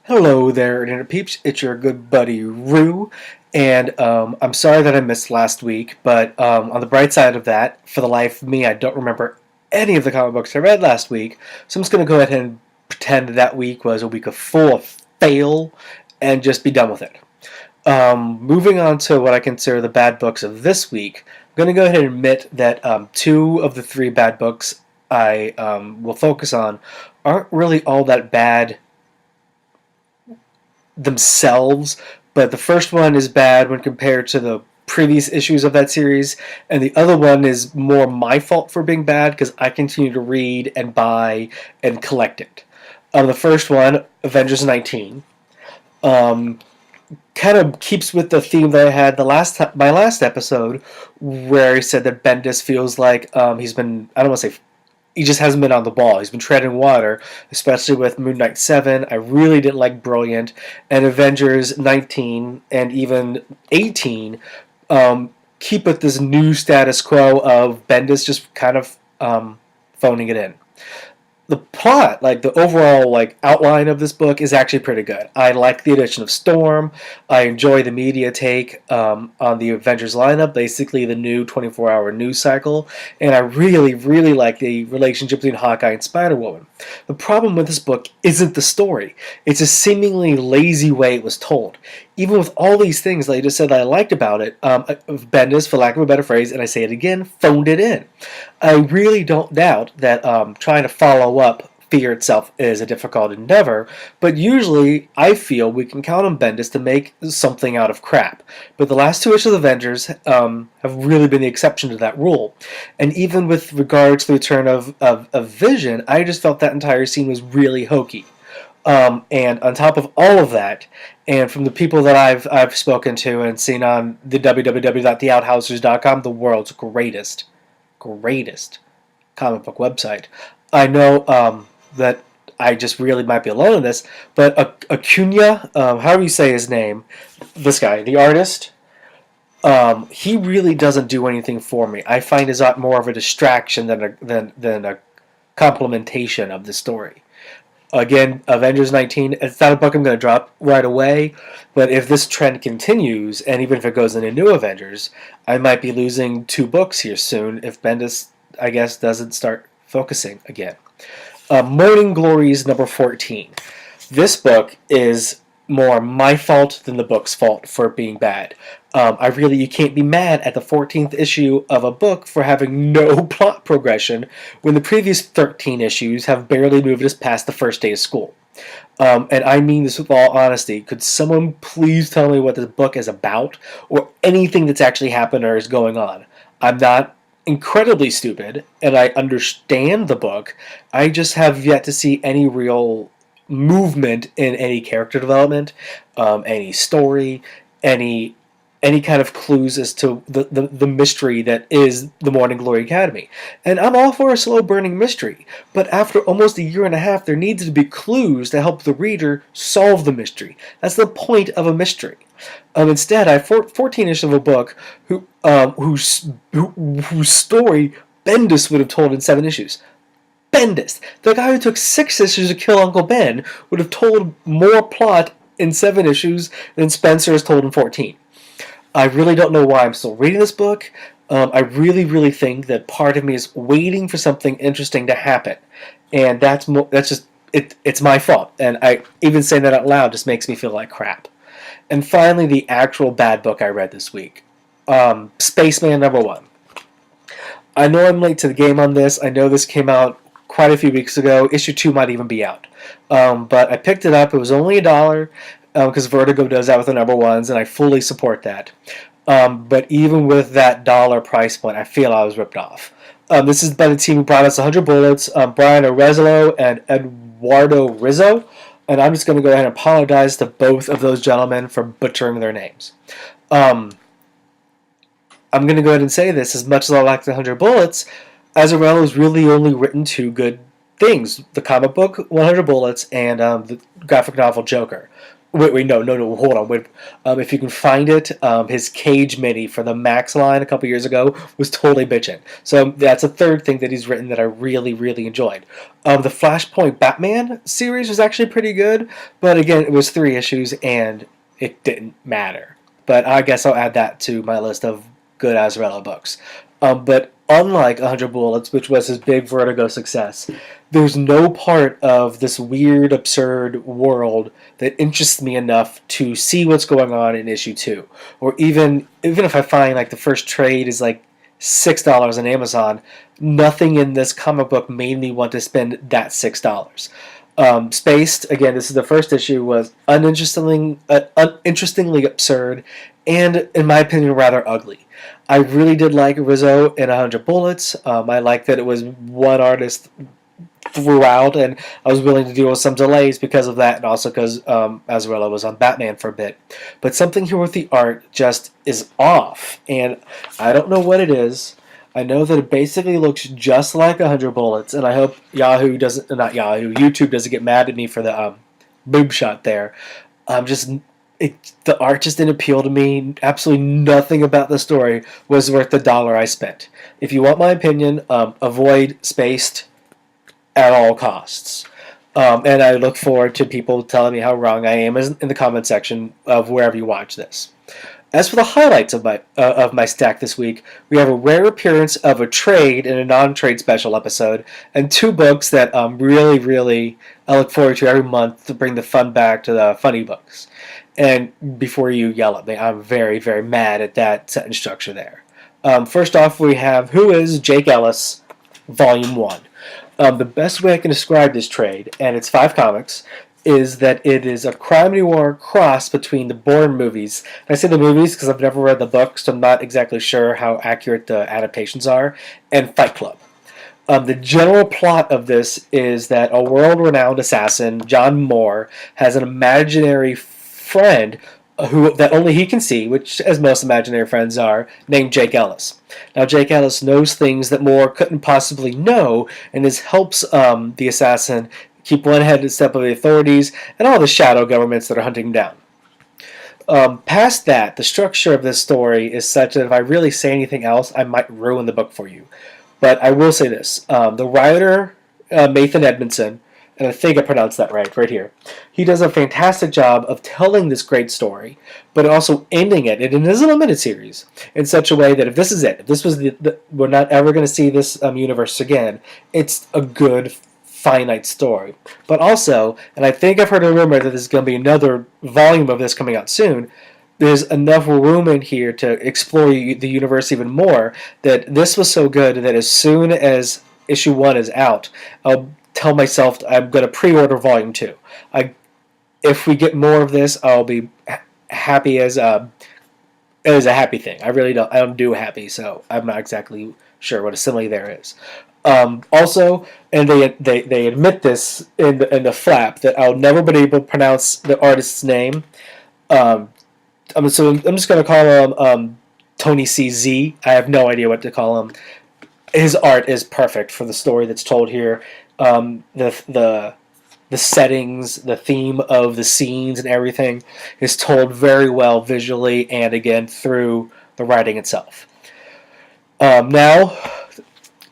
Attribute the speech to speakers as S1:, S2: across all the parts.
S1: Hello there, Internet peeps. It's your good buddy Rue, and I'm sorry that I missed last week. But on the bright side of that, for the life of me, I don't remember any of the comic books I read last week. So I'm just going to go ahead and pretend that week was a week of full of fail, and just be done with it. Moving on to what I consider the bad books of this week, I'm going to go ahead and admit that two of the three bad books I will focus on aren't really all that bad themselves, but the first one is bad when compared to the previous issues of that series, and the other one is more my fault for being bad because I continue to read and buy and collect it. The first one, Avengers 19, um, kind of keeps with the theme that I had my last episode, where he said that Bendis feels like he's been, I don't want to say, he just hasn't been on the ball. He's been treading water, especially with Moon Knight 7. I really didn't like Brilliant, and Avengers 19 and even 18 keep with this new status quo of Bendis just kind of phoning it in. The plot, like the overall outline of this book, is actually pretty good. I like the addition of Storm. I enjoy the media take on the Avengers lineup, basically the new 24-hour news cycle, and I really, really like the relationship between Hawkeye and Spider-Woman. The problem with this book isn't the story. It's a seemingly lazy way it was told. Even with all these things that I just said that I liked about it, Bendis, for lack of a better phrase, and I say it again, phoned it in. I really don't doubt that trying to follow up Fear itself is a difficult endeavor, but usually I feel we can count on Bendis to make something out of crap. But the last two issues of Avengers have really been the exception to that rule. And even with regards to the return of Vision, I just felt that entire scene was really hokey. And on top of all of that, and from the people that I've spoken to and seen on the www.theouthousers.com, the world's greatest comic book website, I know that I just really might be alone in this, but Acuna, however you say his name, this guy, the artist, he really doesn't do anything for me. I find his art more of a distraction than a complementation of the story. Again, Avengers 19, it's not a book I'm going to drop right away, but if this trend continues, and even if it goes into new Avengers, I might be losing two books here soon if Bendis, I guess, doesn't start focusing again. Morning Glories number 14. This book is more my fault than the book's fault for being bad. You can't be mad at the 14th issue of a book for having no plot progression when the previous 13 issues have barely moved us past the first day of school. And I mean this with all honesty. Could someone please tell me what this book is about, or anything that's actually happened or is going on? I'm not incredibly stupid, and I understand the book. I just have yet to see any real movement in any character development, any story, any kind of clues as to the mystery that is the Morning Glory Academy. And I'm all for a slow burning mystery, but after almost a year and a half, there needs to be clues to help the reader solve the mystery. That's the point of a mystery. Instead, I have 14 issues of a book whose story Bendis would have told in 7 issues. Bendis, the guy who took 6 issues to kill Uncle Ben, would have told more plot in 7 issues than Spencer has told in 14. I really don't know why I'm still reading this book. I really, really think that part of me is waiting for something interesting to happen, and that's just it. It's my fault, and I even saying that out loud just makes me feel like crap. And finally, the actual bad book I read this week, Spaceman number 1. I know I'm late to the game on this. I know this came out quite a few weeks ago. Issue 2 might even be out, but I picked it up. It was only $1. Because Vertigo does that with the number ones, and I fully support that. But even with that dollar price point, I feel I was ripped off. This is by the team who brought us 100 Bullets, Brian Arezzo and Eduardo Rizzo, and I'm just going to go ahead and apologize to both of those gentlemen for butchering their names. I'm going to go ahead and say this, as much as I like the 100 Bullets, Azzarello has really only written 2 good things: the comic book 100 Bullets and the graphic novel Joker. Wait, no, hold on, wait. If you can find it, his Cage mini for the Max line a couple years ago was totally bitchin'. So that's a third thing that he's written that I really, really enjoyed. The Flashpoint Batman series was actually pretty good, but again, it was 3 issues and it didn't matter. But I guess I'll add that to my list of good Azarello books. But unlike 100 Bullets, which was his big Vertigo success, there's no part of this weird, absurd world that interests me enough to see what's going on in issue 2. Or even if I find like the first trade is like $6 on Amazon, nothing in this comic book made me want to spend that $6. Spaced, again, this is the first issue, was uninterestingly absurd and, in my opinion, rather ugly. I really did like Rizzo in 100 Bullets. I liked that it was one artist throughout, and I was willing to deal with some delays because of that, and also because Azarello was on Batman for a bit. But something here with the art just is off, and I don't know what it is. I know that it basically looks just like 100 Bullets, and I hope YouTube doesn't get mad at me for the boob shot there. The art just didn't appeal to me. Absolutely nothing about the story was worth the dollar I spent. If you want my opinion, avoid Spaced at all costs. And I look forward to people telling me how wrong I am in the comment section of wherever you watch this. As for the highlights of my stack this week, we have a rare appearance of a trade in a non-trade special episode, and 2 books that really I look forward to every month to bring the fun back to the funny books. And before you yell at me, I'm very mad at that sentence structure there. First off, we have Who Is Jake Ellis, Volume 1. The best way I can describe this trade, and it's 5 comics, is that it is a crime noir cross between the Bourne movies. And I say the movies because I've never read the books, so I'm not exactly sure how accurate the adaptations are, and Fight Club. The general plot of this is that a world-renowned assassin, John Moore, has an imaginary friend that only he can see, which, as most imaginary friends are, named Jake Ellis. Now, Jake Ellis knows things that Moore couldn't possibly know, and this helps the assassin keep one head in step of the authorities and all the shadow governments that are hunting him down. Past that, the structure of this story is such that if I really say anything else, I might ruin the book for you. But I will say this. The writer, Nathan Edmondson, and I think I pronounced that right here, he does a fantastic job of telling this great story, but also ending it. It is a limited series in such a way that if this is it, if this was we're not ever going to see this universe again, it's a good finite story. But also, and I think I've heard a rumor that there's going to be another volume of this coming out soon, there's enough room in here to explore the universe even more, that this was so good that as soon as issue 1 is out, I'll tell myself I'm going to pre-order volume 2. If we get more of this, I'll be happy as a happy thing. I don't do happy, so I'm not exactly sure what a simile there is. Also, and they admit this in the flap, that I'll never be able to pronounce the artist's name. I'm just going to call him Tony CZ. I have no idea what to call him. His art is perfect for the story that's told here. The settings, the theme of the scenes and everything is told very well visually and again through the writing itself. Now,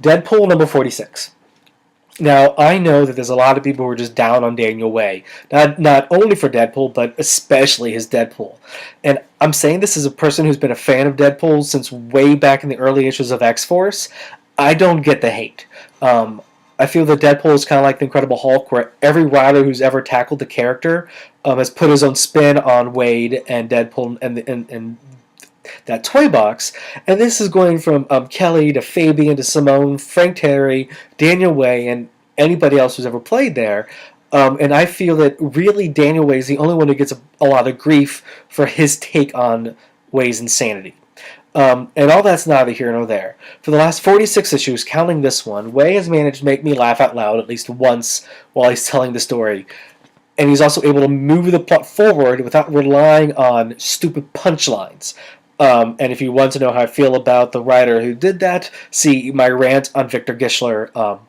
S1: Deadpool number 46. Now, I know that there's a lot of people who are just down on Daniel Way. Not only for Deadpool, but especially his Deadpool. And I'm saying this as a person who's been a fan of Deadpool since way back in the early issues of X-Force. I don't get the hate. I feel that Deadpool is kind of like the Incredible Hulk, where every writer who's ever tackled the character has put his own spin on Wade and Deadpool and that toy box. And this is going from Kelly to Fabian to Simone, Frank Terry, Daniel Way, and anybody else who's ever played there. And I feel that really Daniel Way is the only one who gets a lot of grief for his take on Way's insanity. And all that's neither here nor there. For the last 46 issues, counting this one, Way has managed to make me laugh out loud at least once while he's telling the story. And he's also able to move the plot forward without relying on stupid punchlines. And if you want to know how I feel about the writer who did that, see my rant on Victor Gischler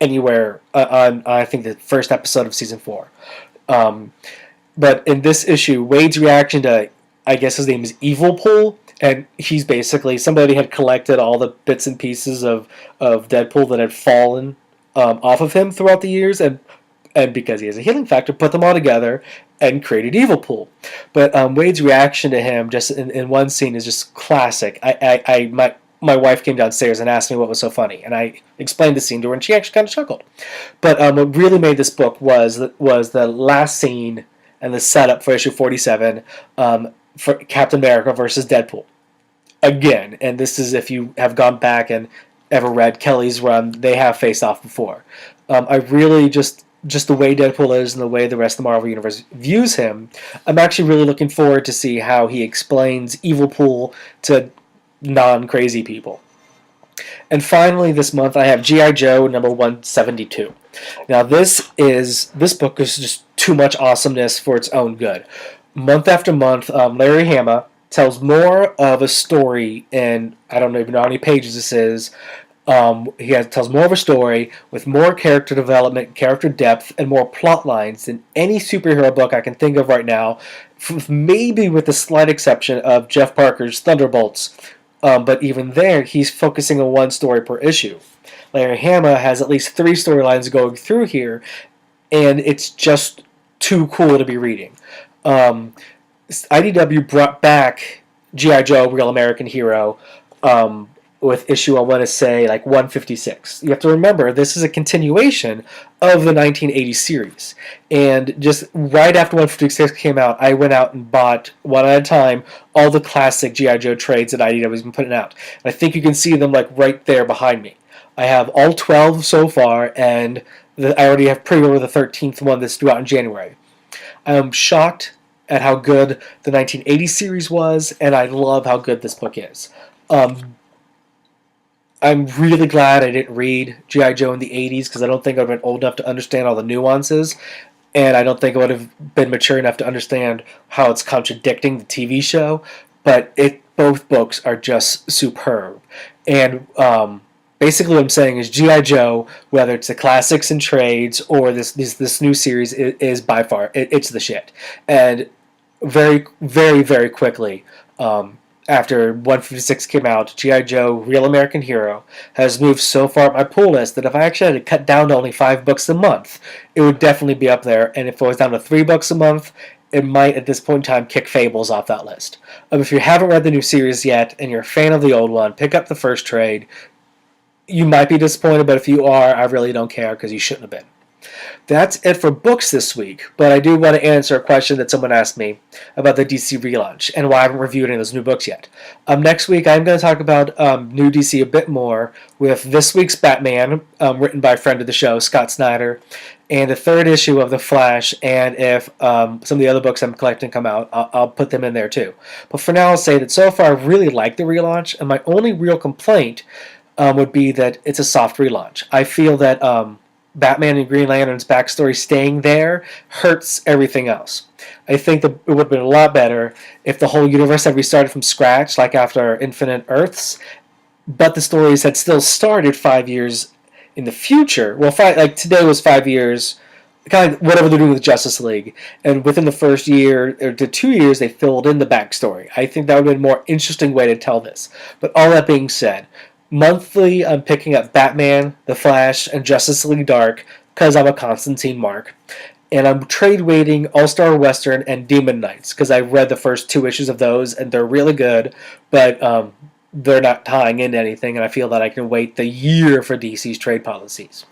S1: anywhere on, I think, the first episode of Season 4. But in this issue, Wade's reaction to, I guess his name is Evil Pool, and he's basically somebody had collected all the bits and pieces of Deadpool that had fallen off of him throughout the years, and because he has a healing factor, put them all together and created Evil Pool. But Wade's reaction to him just in one scene is just classic. My wife came downstairs and asked me what was so funny, and I explained the scene to her, and she actually kind of chuckled. But what really made this book was the last scene and the setup for issue 47 for Captain America versus Deadpool. Again, and this is if you have gone back and ever read Kelly's run, they have faced off before. I really just the way Deadpool is and the way the rest of the Marvel Universe views him, I'm actually really looking forward to see how he explains Evil Pool to non-crazy people. And finally, this month I have G.I. Joe number 172. Now this book is just too much awesomeness for its own good. Month after month, Larry Hama tells more of a story, and I don't even know how many pages this is. Tells more of a story with more character development, character depth, and more plot lines than any superhero book I can think of right now, maybe with the slight exception of Jeff Parker's Thunderbolts. But even there, he's focusing on one story per issue. Larry Hama has at least 3 storylines going through here, and it's just too cool to be reading. IDW brought back G.I. Joe, Real American Hero, with issue, I want to say, like 156. You have to remember, this is a continuation of the 1980 series. And just right after 156 came out, I went out and bought, one at a time, all the classic G.I. Joe trades that IDW has been putting out. And I think you can see them like right there behind me. I have all 12 so far, and I already have pre-ordered the 13th one that's due out in January. I'm shocked at how good the 1980 series was, and I love how good this book is. I'm really glad I didn't read G.I. Joe in the 80s because I don't think I would have been old enough to understand all the nuances, and I don't think I would have been mature enough to understand how it's contradicting the TV show, but both books are just superb. And basically what I'm saying is G.I. Joe, whether it's the classics and trades or this new series, is by far, it's the shit. And very, very, very quickly, after 156 came out, G.I. Joe, Real American Hero, has moved so far up my pull list that if I actually had to cut down to only 5 books a month, it would definitely be up there. And if it was down to 3 books a month, it might, at this point in time, kick Fables off that list. If you haven't read the new series yet and you're a fan of the old one, pick up the first trade. You might be disappointed, but if you are, I really don't care because you shouldn't have been. That's it for books this week, but I do want to answer a question that someone asked me about the DC relaunch and why I haven't reviewed any of those new books yet. Next week, I'm going to talk about new DC a bit more with this week's Batman, written by a friend of the show, Scott Snyder, and the 3rd issue of The Flash, and if some of the other books I'm collecting come out, I'll put them in there too. But for now, I'll say that so far I really like the relaunch, and my only real complaint would be that it's a soft relaunch. I feel that Batman and Green Lantern's backstory staying there hurts everything else. I think that it would have been a lot better if the whole universe had restarted from scratch, like after Infinite Earths, but the stories had still started 5 years in the future. Well, like today was 5 years, kind of whatever they're doing with Justice League, and within the first year or to 2 years, they filled in the backstory. I think that would have been a more interesting way to tell this. But all that being said, monthly, I'm picking up Batman, The Flash, and Justice League Dark because I'm a Constantine mark. And I'm trade waiting All-Star Western and Demon Knights because I read the first 2 issues of those and they're really good, but they're not tying into anything, and I feel that I can wait the year for DC's trade policies.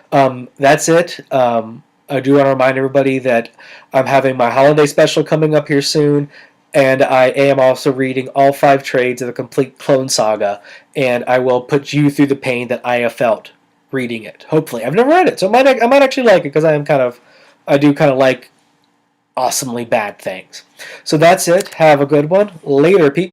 S1: That's it. I do want to remind everybody that I'm having my holiday special coming up here soon. And I am also reading all 5 trades of the complete Clone Saga, and I will put you through the pain that I have felt reading it. Hopefully, I've never read it, so I might actually like it because I do kind of like awesomely bad things. So that's it. Have a good one. Later, Pete.